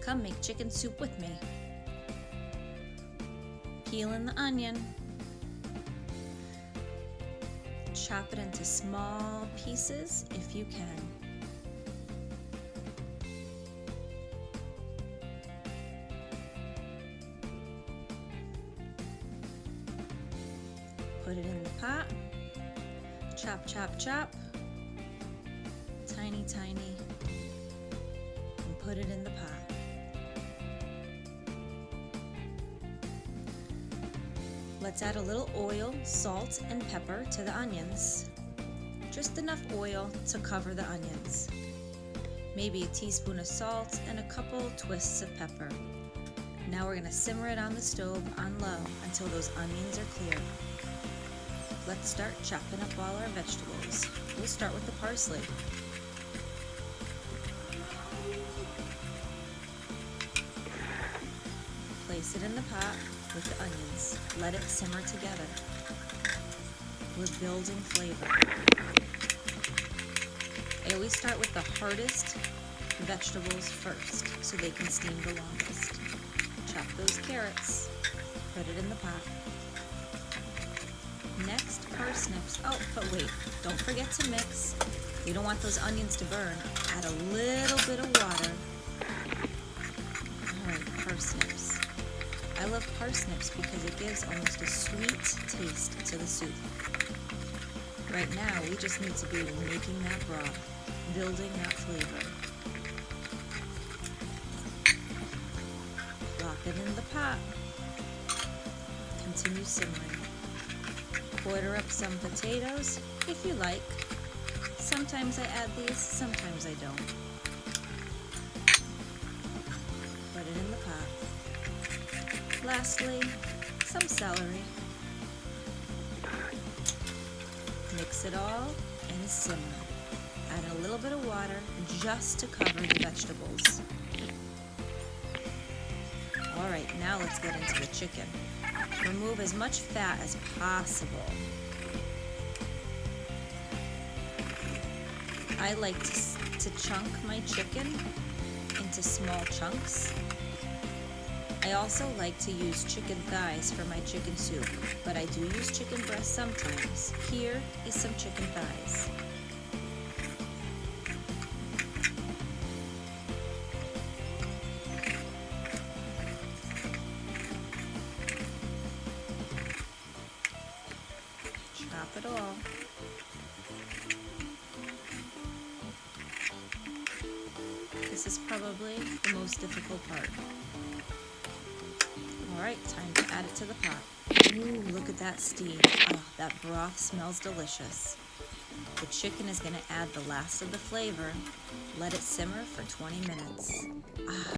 Come make chicken soup with me. Peel in the onion. Chop it into small pieces if you can. Put it in the pot. Chop, chop, chop. Tiny, tiny. And put it in the pot. Let's add a little oil, salt, and pepper to the onions. Just enough oil to cover the onions. Maybe a teaspoon of salt and a couple twists of pepper. Now we're going to simmer it on the stove on low until those onions are clear. Let's start chopping up all our vegetables. We'll start with the parsley. Place it in the pot with the onions. Let it simmer together. We're building flavor. I always start with the hardest vegetables first so they can steam the longest. Chop those carrots. Put it in the pot. Next, parsnips. Oh, but wait, don't forget to mix. You don't want those onions to burn. Add a little bit of water. All right, parsnips. I love parsnips because it gives almost a sweet taste to the soup. Right now, we just need to be making that broth, building that flavor. Plop it in the pot. Continue simmering. Quarter up some potatoes, if you like. Sometimes I add these, sometimes I don't. Put it in the pot. Lastly, some celery. Mix it all and simmer. Add a little bit of water just to cover the vegetables. All right, now let's get into the chicken. Remove as much fat as possible. I like to chunk my chicken into small chunks. I also like to use chicken thighs for my chicken soup, but I do use chicken breast sometimes. Here is some chicken thighs. Chop it all. This is probably the most difficult part. Alright, time to add it to the pot. Ooh, look at that steam. Oh, that broth smells delicious. The chicken is going to add the last of the flavor. Let it simmer for 20 minutes. Ah.